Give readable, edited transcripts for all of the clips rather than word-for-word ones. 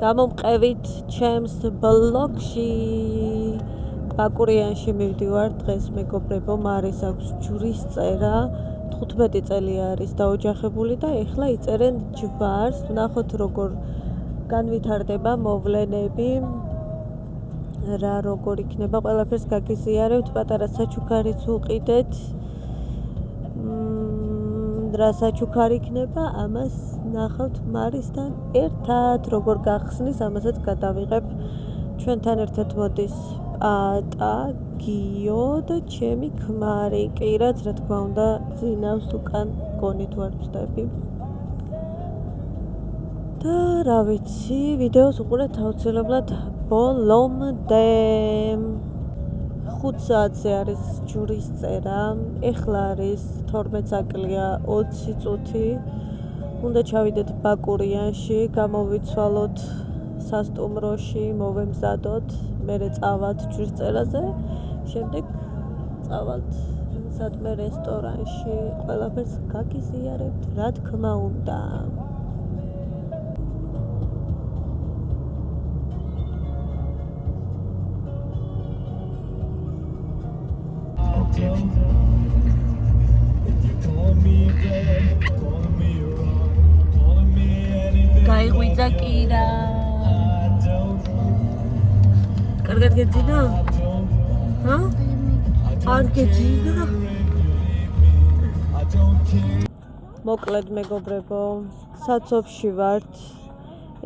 გამომყევით ჩემს ბლოგში ბაკურიანში მივდივარ დღეს მეგობრებო მარის აქვს ჯვრის წერა 15 წელი არის დაოჯახებული და ეხლა იწერენ ჯვარს ვნახოთ როგორ განვითარდება მოვლენები რა როგორ იქნება ყველაფერს გაგიზიარებთ პატარა საჩუქარიც უყიდეთ რა საჩუქარი იქნება ამას ნახავთ მარისთან ერთად როგორ გახსნის ამასაც გადავიღებ ჩვენთან ერთად მოდის გიო და ჩემი ქმარი კი რაც რა თქმა უნდა ძინავს უკან გონით ვარ ვწდები და რა ვიცი ვიდეოს უყურეთ აუცილებლად ბოლომდე 5 საათზე არის ჯვრის წერა ეხლა არის 12 საკლია 20 წუთი უნდა ჩავიდეთ ბაკურიანში გამოვიცვალოთ სასტუმროში მოვემზადოთ მერე წავალთ ჯვრის წერაზე შემდეგ წავალთ სადმე რესტორანში ყველაფერს გაგიზიარებთ რა თქმა უნდა გაიღვიძა კირა კარგად გეძინა? არ გეძინა? მოკლედ მეგობრებო საცობში ვართ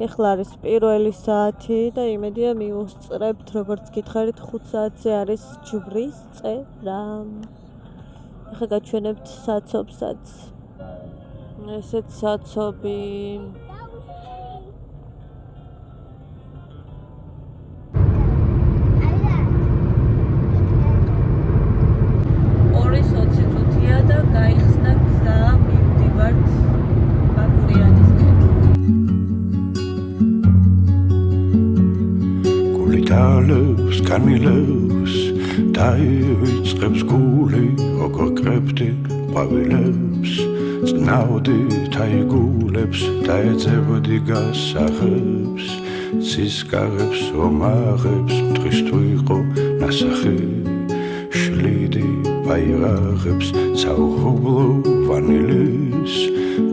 ეხლა არის პირველი საათი და იმედია მიუსწრებთ როგორც გითხარით 5 საათზე არის ჯვრის წერა ეხლა გაჩვენებთ საცობსაც ესეც საცობი განმილევს დაივიწყებს გული როგორ კრებდი ყვავილებს წნავდით აიგულებს დაეძებდი გასაღებს ცისკარებს ომაღებს მტრის თუ იყო ნასახი შლიდი ბაირაღებს საუღობლო ვანილის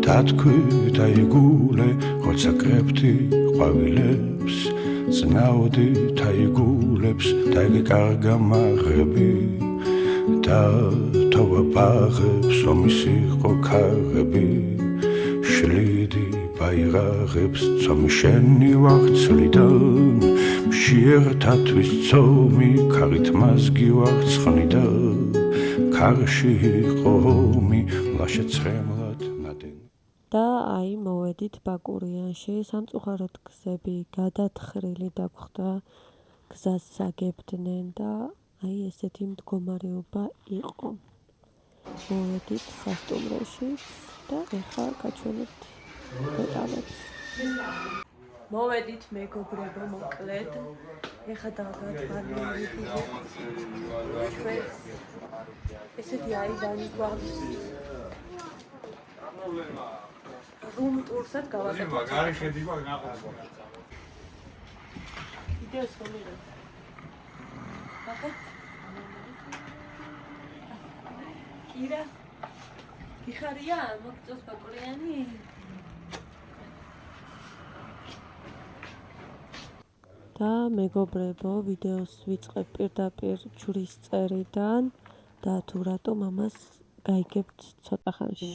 დათქვით აიგულე როცა კრებდი ყვავილებს წნავდით აიგულებს და გიკარგა მაღები და თოვა ბაღებს ომის იყო ქარები შლიდი ბაირაღებს ცომი შენი ვაღწლიდან მშიერთათვის ცომი ქარით მაზგი ვაღცხნიდა ქარში იყო ომი ლაშე ცხემლად ნადენ და აი მოვედით ბაკურიანში სამწუხაროდ გზები გადათხრილი დაგვხდა გზას საგებდნენ და აი ესეთი მდგომარეობა იყო მოვედით სასტუმროში და ეხლა გაჩვენებთ დეტალებს მოვედით მეგობრებო მოკლედ ეხლა დავგათვალიერებთ ჩვენს ესეთი აივანი გვაქვს რუმ ტურსაც გავაკეთოთ. გარი შედება ნახოთ. იდეას ხომიღე. ნახეთ. კირა. გიხარია მოგწოს ბაკურიანი? და მეგობრებო ვიდეოს ვიწყებ პირდაპირ ჯვრის წერიდან და თუ რატომ ამას გაიგებთ ცოტა ხანში.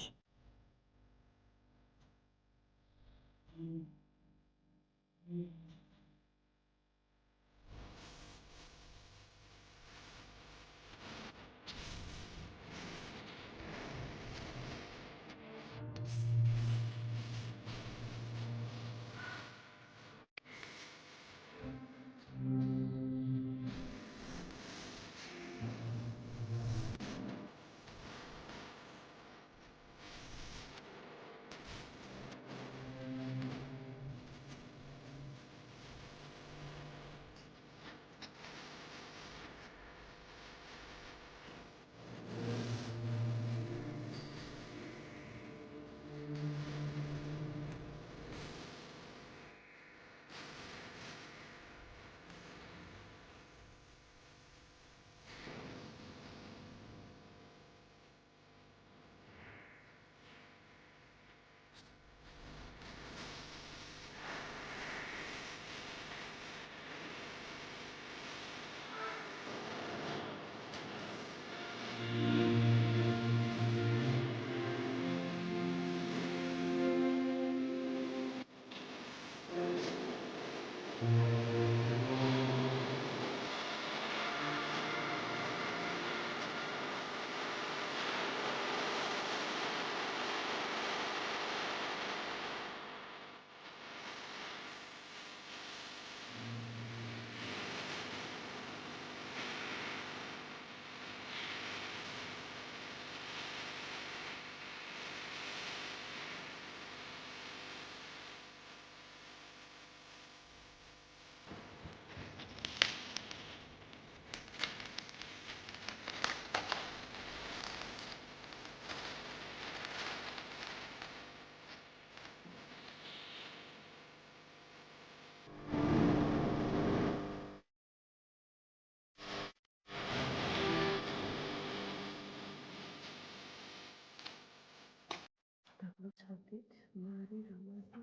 დაგლოცავდით მარი რამაზი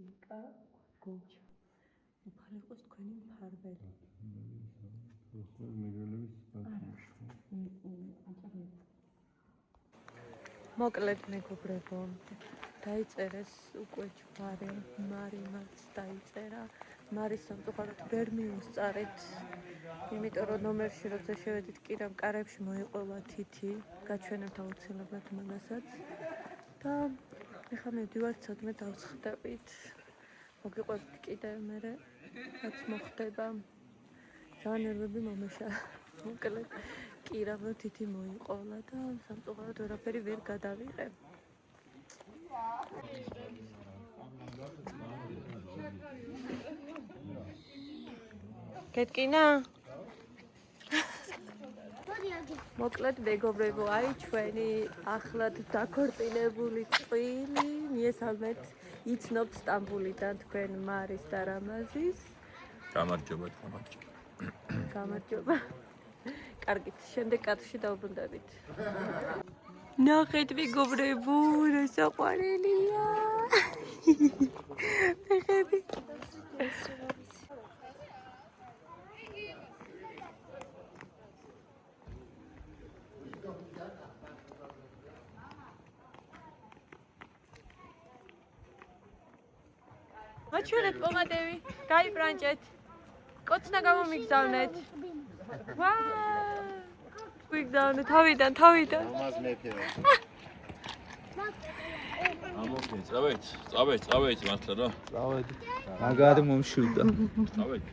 ნიკა გოჩა უფალი იყოს თქვენი მფარველი მოკლედ მეგობრებო დაიწერეს უკვე ჯვარი მარიმაც დაიწერა მარის სამწუხაროდ ვერ მიუსწარეთ იმიტომ რომ ნომერში როცა შევედით კირამ კარებში მოიყვება თითი გაჩვენებთ აუცილებლად მანასაც და ეხლა მივდივართ სადმე დავსხდებით მოგიყვებით კიდევ მერე რაც მოხდება ძალიან ნერვები მომეშა მოკლედ კირამ რო თითი მოიყვლა და სამწუხაროდ ვერაფერი ვერ გადავიღე გეტკინა მოკლედ მეგობრებო აი ჩვენი ახლად დაქორწინებული წყვილი მიესალმეთ იცნობთ სტამბულიდან თქვენ მარის და რამაზის გამარჯობა კარგით შემდეგ კადრში დავბრუნდებით ნახეთ მეგობრებო რა საყვარელია ფეხები მაჩვენეთ პოღადები, გაიბრანჭეთ, კოცნა გამომიგზავნეთ. ვიგზავნეთ, თავიდან. მას მეფეო. ამოკლე, წავედი მართლა რა. წავედი. მაგარი მომშვიდა. წავედი.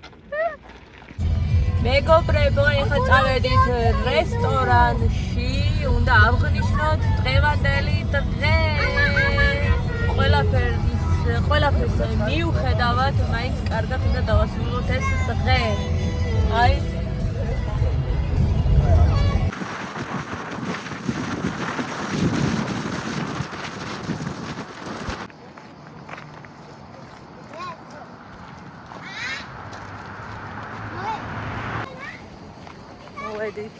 მეგობრებო, ეხლა წავედით რესტორანში, უნდა აღნიშნოთ დღევანდელი დღე. ყველაფერს მიუხედავად, მაინც კარგად უნდა დავასრულოთ ეს დღე. აი მოვედით.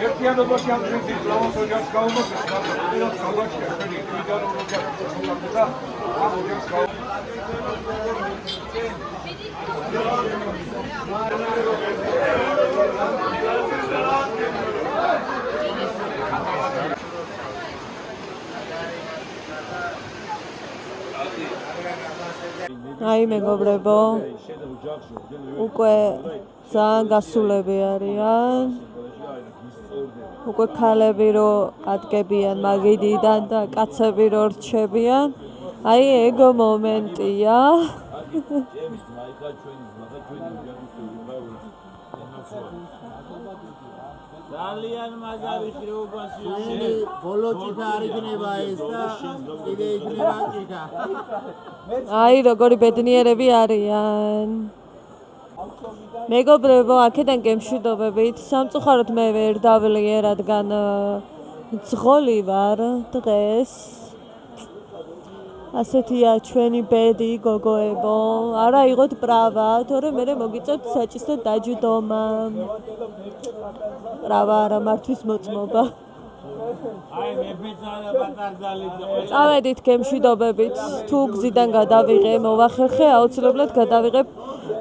ერთიანობაში ამ პრინციპს ლამას ოჯახს გაუმოწეს, მაგრამ ქალაქში ახალი ვიდეო ოჯახს მოხდა ამ ოჯახს აი მეგობრებო, უკვე ძალიან გასულები არიან. უკვე ქალები რო ადგებიან მაგიდიდან და კაცები რო რჩებიან. აი ეგო მომენტია. ძალიან მაგარი ხილობაშია. ბოლო ჭიქა არ იქნება ეს და კიდე იქნება ჭიქა. აი როგორი ბედნიერები არიან. მეგობრებო, აქედან გემშვიდობებით. სამწუხაროდ მე ვერ დავლიე, რადგან ძღოლი ვარ დღეს. ასეთია ჩვენი ბედი, გოგოებო. არა იღოთ პრავა, თორემ მე მოგიწევთ საჭისто დაჯდომა. პრავა არა მართვის მოწმობა. აი მეფეცა და პატარძალიც წავედით გემშვიდობებით. თუ გზიდან გადავიღე, მოვახერხე, აუცილებლად გადავიღებ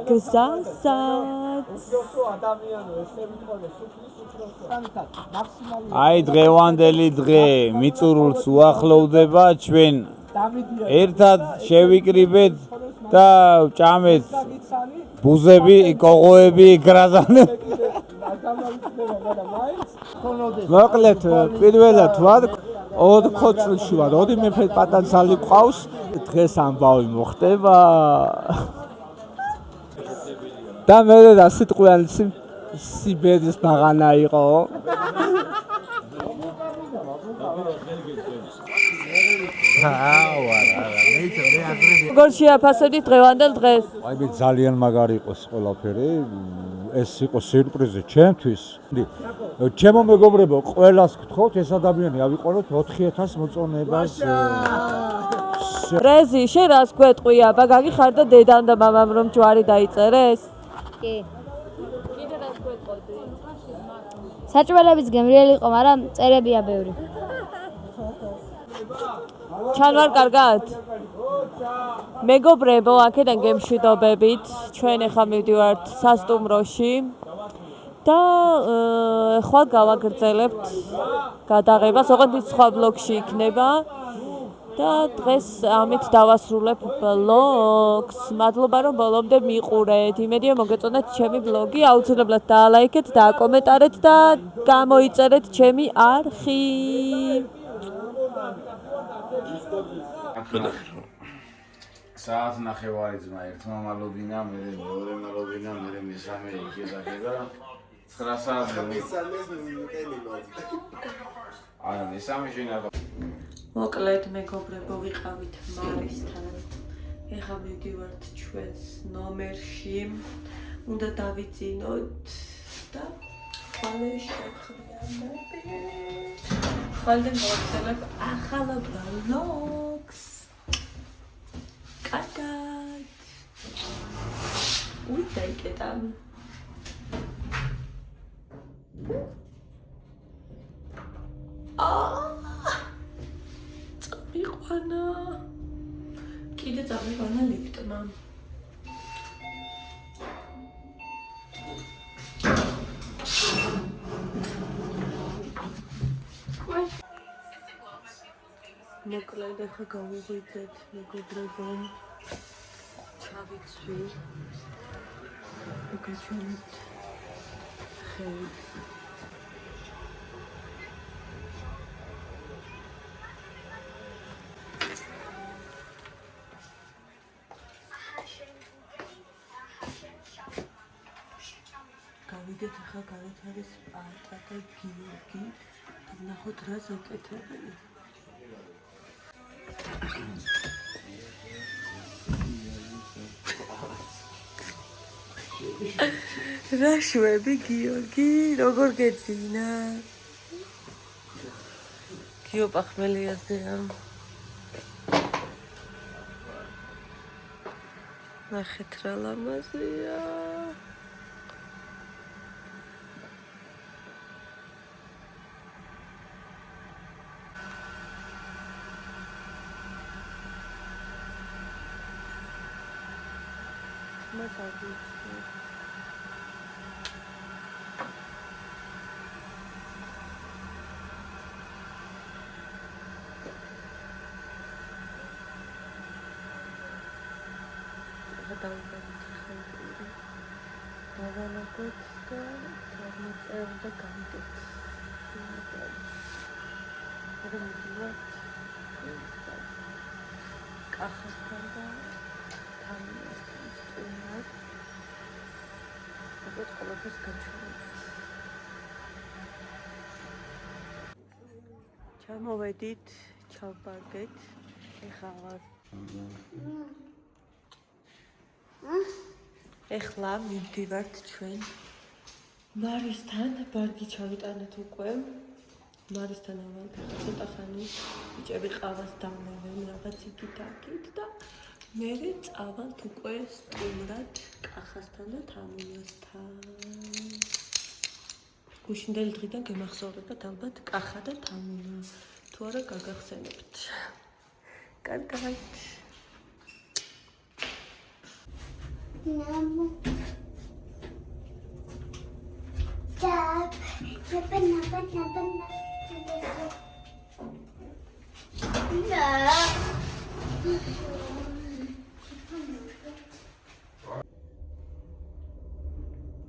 გზასაც. აი დღევანდელი დღე მიწურულს უახლოვდება, ჩვენ ერთად შევიკრიბეთ და ვჭამეთ ბუზები, კოღოები, გრაზანი. მოკლედ პირველად ვარ 4 წელში ვარ, 2 მეფე პატარძალი ყავს. დღეს ამბავი მოხდება. და მე და სიტყვიანი სიბერის ბაღანა იყო. როგორ შეაფასებდით დღევანდელ დღეს? აი მე ძალიან მაგარი იყოს ყველაფერი. ეს იყო სიურპრიზი ჩემთვის. ჩემო მეგობრებო, ყველას გთხოვთ ეს ადამიანი ავიყვანოთ 4000 მოწონებას. რეზი, შენ რას გვეტყვია? აბა გაგიხარ და დედამ და მამამ რომ ჯვარი დაიწერეს? კი. საჭმელებიც გემრიელი იყო, მაგრამ წერებია ბევრი. ჩანვარ კარგად? მეგობრებო, აქედან გემშვიდობებით. ჩვენ ახლა მივდივართ სასტუმროში და ხვალ გავაგრძელებთ გადაღებას, ოღონდ სხვა ბლოგში იქნება. და დღეს ამით დავასრულებ ბლოგს. მადლობა რომ ბოლომდე მიყურეთ. იმედია მოგეწონათ ჩემი ბლოგი. აუცილებლად დაალაიქეთ, დააკომენტარეთ და გამოიწერეთ ჩემი არხი. საათ ნახევარი ძმა ერთმა მალოდინა, მე მეორე მალოდინა, მე მესამე იქედა და 9 საათზე არა მესამე შეიძლება მოკლედ მეგობრებო, ვიყავით მარისთან. ეხლა მივდივართ ჩვენს ნომერში. უნდა დავიძინოთ და ხვალე შევხმიანები. ხვალე მოვაგრძელებ ახალ ბლოგს. კარგად. უი დაიკეტა. წამიყვანა. კიდე წამიყვანა ლიფტმა. მოკლედ ახლა გავიღვიძეთ მეგობრებო. ჩავიცვი. მოგეჩვენებთ ხეებს. გავიდეთ ახლა გარეთ არის პატა და გიორგი. ნახოთ რას აკეთებენ. რა შვები გიორგი, როგორ გეძინა? გიო პახმელიაზეა. ნახეთ რა ლამაზია. დავანაგოთ და დავწერთ და გავიდეთ. არა მივიდეთ. კახასთან და თამილასთან სტუმრად. აბეთ ყველაფერს გაჩვენებთ. ჩამოვედით, ჩავბარგეთ. ეხლა მივდივართ ჩვენ მარისთან. ბარგი ჩავიტანეთ უკვე. მარისთან ავალ ცოტა ხანი ბიჭები ყავას დამევენ რაღაც იქით და მე წავალთ უკვე სტუმრად კახასთან და თამილასთან. გუშინდელი დღიდან გემახსოვრებათ ალბათ კახა და თამუნა. თუ არა გაგახსენებთ. კარგად. Namo. Tap. Napa.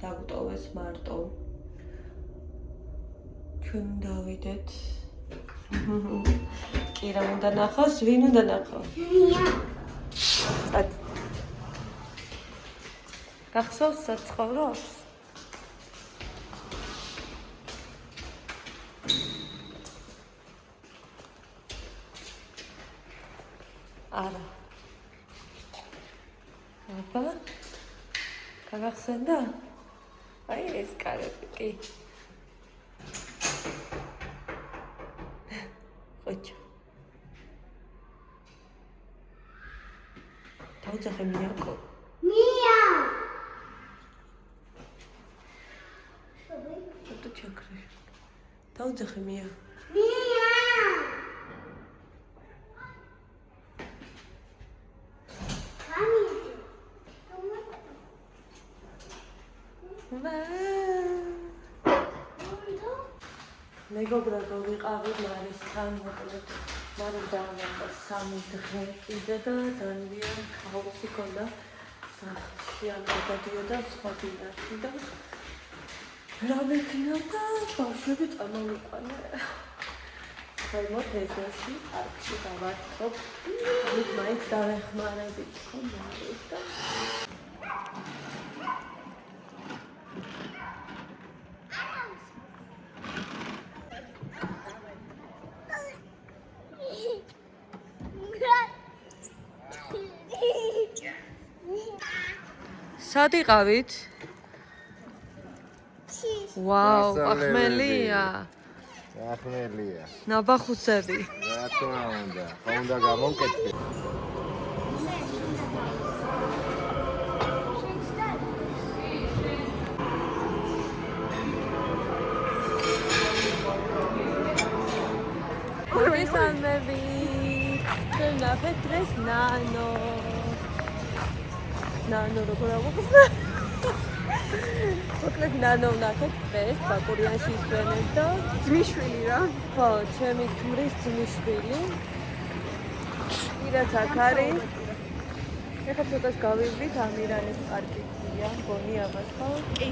დაგვტოვეს მარტო. ჩვენ დავიდეთ. კი რა უნდა ნახოს, ვინ უნდა ნახოს? გახსოვს საცხოვრობს? არა. აბა? გაგახსენდა? აი ეს კარები კი. ხოჭო. თავძახე მიაკო. Mia. თუ ჩაქრე. თავძახე მია. Mia. მეგობრებო, ვიყავით მარისთან, მოკლედ მარე დავამატა 3 დღე კიდე და ძალიან ქაოსი ქონდა სახლში, ან გადადიოდა სხვა დინაში და რა მექნებოდა, ბავშვები წამოვიყვანა. ხალხ ეზოში, პარკში დავარქობ, ამით მაინც დავეხმარებით ხო მარის და სად იყავით? ვაუ, ახმელია. ახმელია. ნაბახუსები. რა თქმა უნდა, ხო უნდა გამოვკეთე. მოგესალმები. ნაფეთ დღეს ნანო. ნანო როგორ აღვხსნა? მოკლედ ნანო ვნახეთ დღეს ბაკურიანში ისვენებ და ძმისშვილი რა. ხო, ჩემი ქმრის ძმისშვილი. ირაც აქ არის. ეხლა ცოტას გავივლით ამირანის პარკია, მგონი ამას ხო? კი.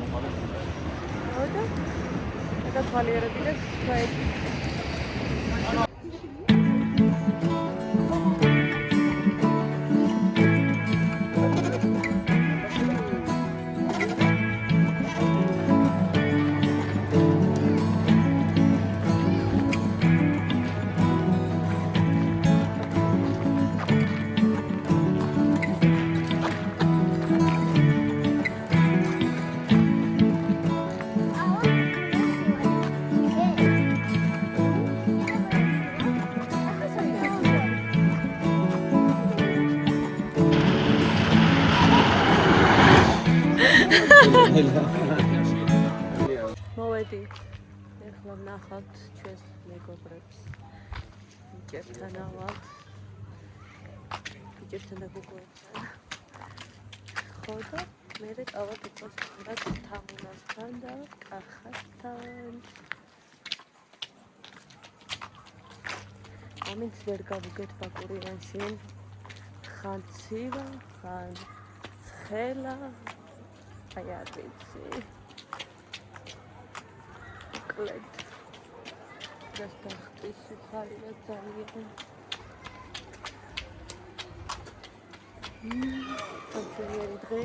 ხო და ეხლა თვალიერები და თქვენ მოვედი. ეხლა ვნახავთ ჩვენს მეგობრებს. ბიჭებთან ავალთ. ბიჭებთან და გოგოებთან. ხო და მერე წავალთ იყოს თუნდაც თამუნასთან და კახასთან. ამით ვერ გავუგეთ ბაკურიანში. ხან ცივა, ხან ცხელა. აი არ ვიცი. კლედ. დასტახტის ხალხი ძალიან. თოქიერი დღე.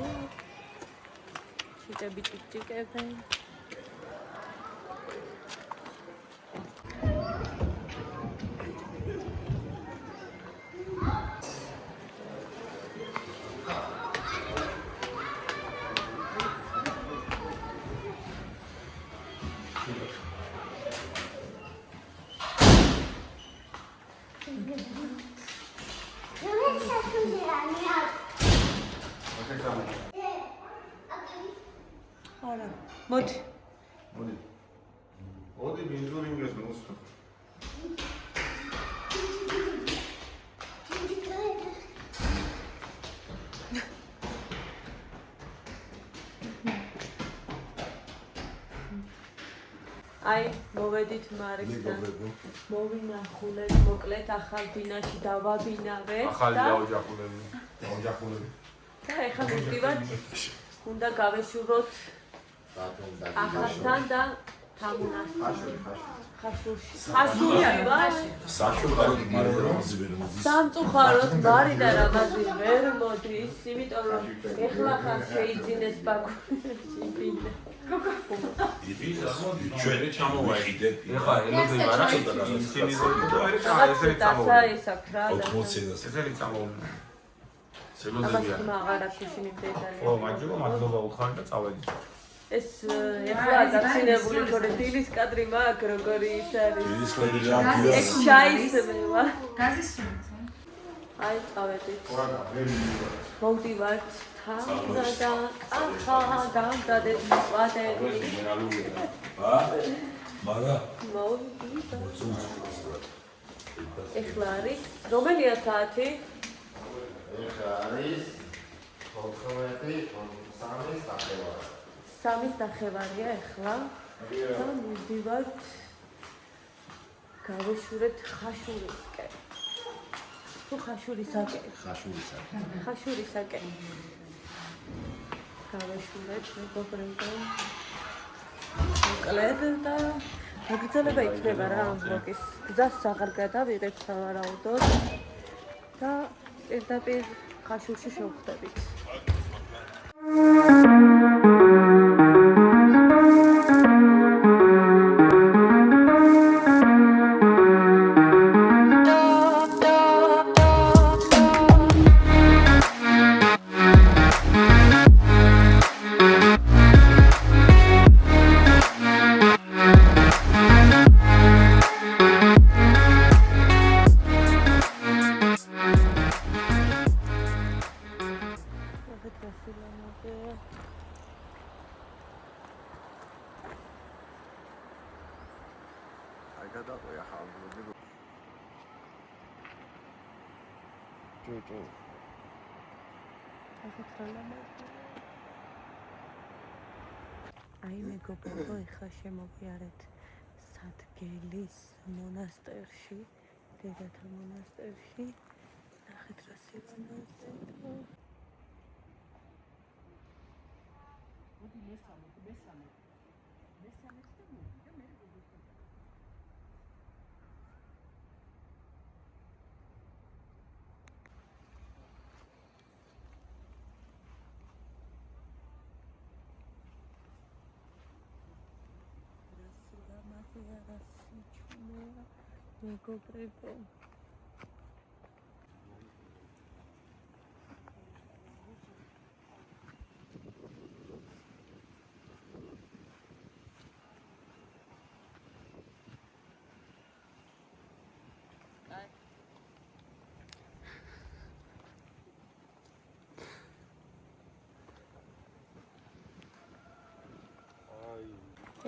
ჩიტები ჭიკჭიკებენ. არა. მოდი. მოდი. აი, მოვედით მარისთან. მოვინახულეთ, მოკლედ ახალ ბინაში დავაბინავეთ და ოჯახულები. და ეხლა მივდივართ. უნდა გავეშუროთ ახალთან და თამუნასთან. ხაშურში. ხაშურში ვარ. სამწუხაროდ მარი და რამაზი ვერ მოდის, იმიტომ რომ ეხლა ხარ შეიძინეს ბაქურში ბინა. ჩვენ ჩამოვაიდეთ. ეხლა ელოდი არა ისინი დასა ისაკ რა. 80-ზე ესენი წამოვიდა. აბა მაგარა ქუშინი დედალი. ო, მაჯობა მადლობა უხარი და წავედი. ეს ეხლა დაცინებული თორე დილის კადრი მაქვს როგორი ის არის. დილის კადრი რა არის? ეს ჩაისმევა. გაზისმენთ. აი წავედით. მოვდივართ თამნა და კახა გამდადეთ ვადები. მარა მოვდივართ. ეხლა არის რომელია საათი? ეხლა არის 4:03 სამის ნახევარია ეხლა და მივდივართ გავეშურეთ ხაშურისკენ. თუ ხაშურისაკენ. გავეშურეთ მეგობრებო. მოკლედ და მოგრძელება იქნება რა ამ ბლოგის გზას აღარ გადავიღეთ სავარაუდოდ და პირდაპირ ხაშურში შევხვდებით. აი მეგობრებო, ეხლა შემოვიარეთ სადგელის მონასტერში, დედათა მონასტერში. ნახეთ რა სიყვარულია. მეგობრებო,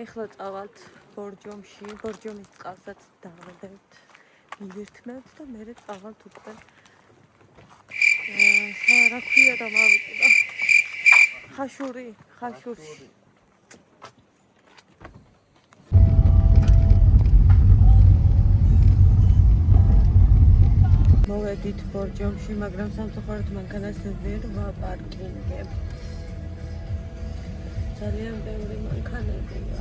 ეხლა წავალთ ბორჯომში, ბორჯომის წყალსაც დავღებთ, მივირთმევთ და მერე წავალთ უკვე. რა ქვია და მავიწყდა? ხაშურში. მოვედით ბორჯომში, მაგრამ სამწუხაროდ მანქანას ვერ ვაპარკინგებ. ძალიან ბევრი მანქანებია.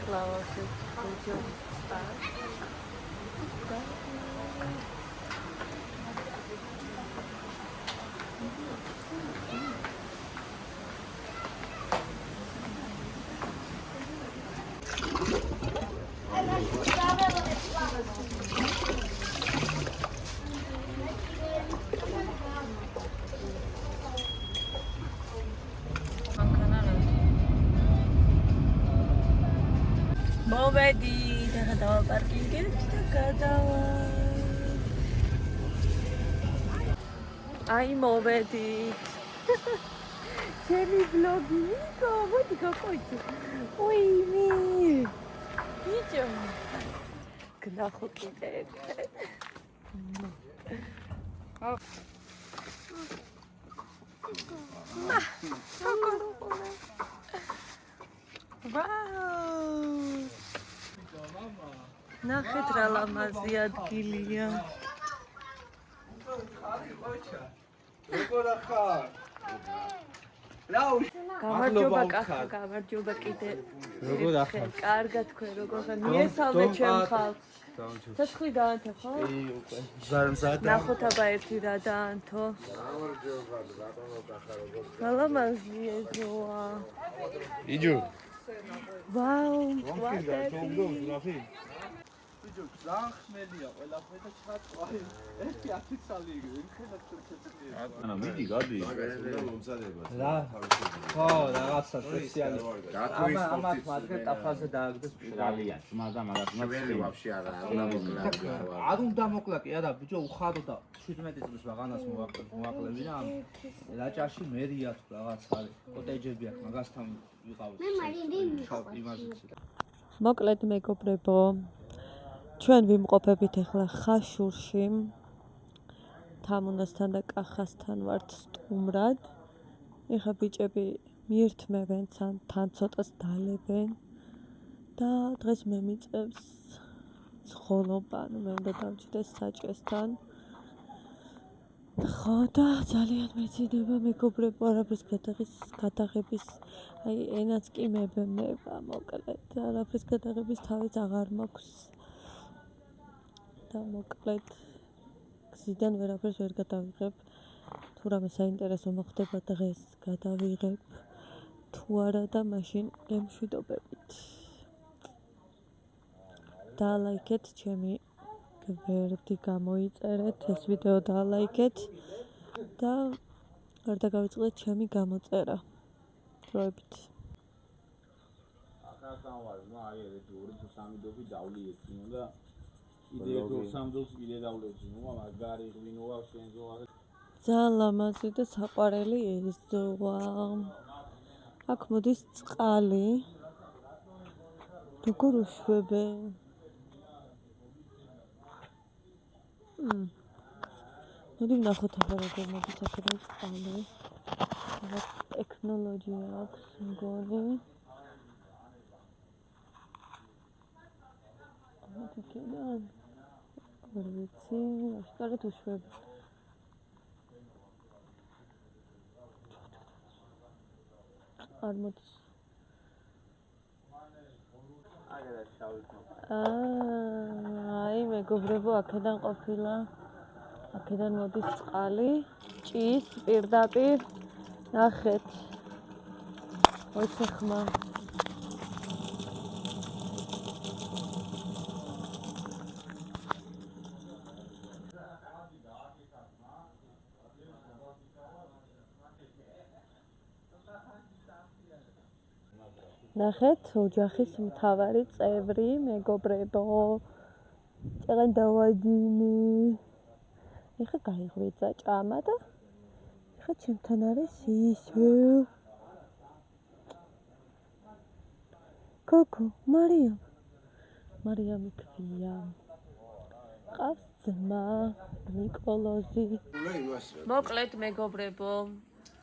Flowers, მოვედი და გადავა პარკინგებში და გადავა. აი მოვედით. ჩემი ბლოგი ვიკო, მოდი გაკოიცი. უიმი. ბიჭო. გნახო კიდე. ვაუ. ნახეთ რა ლამაზი ადგილია. როგორ ახარ? გამარჯობა კახა, გამარჯობა კიდე. როგორ ახარ? კარგად თქვენ როგორ ხარ? მიესალმე ჩემ ხალხს. ცეცხლი დაანთო ხო? კი, უკვე. ზარმზადა. ნახოთ აბა ერთი რა დაანთო. გამარჯობა, ბატონო კახა, როგორ ლამაზი ეგოა. იჯო. ვაუ, ვაფინდა, ვაფი. თუნდობ, ვაფი. იჯო, ზახმელია ყველაფერი და ჩატყვარი. ერთი 10 წელი იგივე, იმხელა ცეცხლი. ანა მიდი გადი. რა? ხო, რაღაცა სპეციალური. ამათ მაგერ ტაფაზე დააგდეს ძალიან სმადა მაგათ ველი ვაფშე არა, არ უნდა მოკლა კი არა ბიჭო უხარო და 17 წლის ვაღანას მოაკლები რა ამ რაჭაში მერია თუ რაღაც არის კოტეჯები აქვს მაგასთან ვიყავით მე მარიდი მიყვარს. იმაზეც მოკლედ მეგობრებო, ჩვენ ვიმყოფებით ახლა ხაშურში. თამუნასთან და კახასთან ვართ სტუმრად. ეხა ბიჭები მიერთმევენ, თან ცოტას დალებენ და დღეს მე მიწევს ცხოვლობა, მე უნდა დავჭდეს საჭესთან. ხო და ძალიან მეცინება მეგობრებო, არაფერს გადაღების, აი ენაც კი მებემება, მოკლედ არაფერს გადაღების თავიც აღარ მაქვს. და მოკლედ გზიდან ვერაფერს ვერ გადავიღებ. თუ რამე საინტერესო მოხდება დღეს გადავიღებ. თუ არა და მაშინ გემშვიდობებით. დალაიქეთ ჩემი გვერდი გამოიწერეთ, ეს ვიდეო დალაიქეთ და გარდა გავიწყდეთ ჩემი გამოწერა. დროებით. ახლა ვარ, აი ეს 2-3 დობი დავლიեցინო და კიდე 2-3 დობს კიდე დავლეცინო, მაგარი ღვინოა შენზოა. ძალიან ლამაზი და საყვარელი ეზოა. აქ მოდის წყალი. როგორ უშვებენ? მოდი ვნახოთ აბა როგორ მოდის აქედან წყალი. რაღაც ტექნოლოგია აქვს მგონი. მოდი კიდან. ვერ ვიცი, აშკარად უშვებენ. არ მოდის. აი მეგობრებო, აქედან ყოფილა. აქედან მოდის წყალი, ჭის პირდაპირ. ნახეთ. ოიცე ხმა. ნახეთ, ოჯახის მთავარი წევრი, მეგობრებო. წეგან დავადინე. ეხა გაიღვიძა ჭამა და ეხა ჩემთან არის ისე. კოკო, მარიამი ქვია. ყავს ძმა, ნიკოლოზი. მოკლედ მეგობრებო,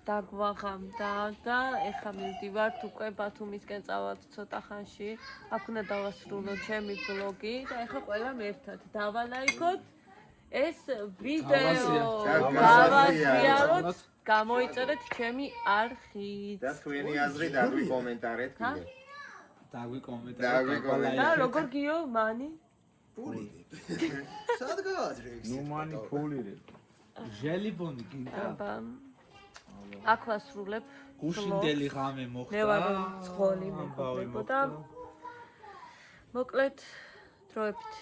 დაგვაღამდა და ეხა მივდივართ უკვე ბათუმისკენ წავალთ ცოტა ხანში. აქ უნდა დავასრულო ჩემი ბლოგი და ეხა ყველამ ერთად დავალაიქოთ ეს ვიდეო. გავაზიაროთ, გამოიწერეთ ჩემი არხით. და თქვენი აზრი დაგვიკომენტარეთ კიდე. დაგვიკომენტარეთ. და როგორ გიო მანი? სად გააზრებს? ნუ მანი ფულირე. ჟელიბონი გინდა? აბა აქ ვასრულებ. გუშინდელი ღამე მოხდა. მე ვარ მძღოლი მეგობრებო და მოკლედ დროებით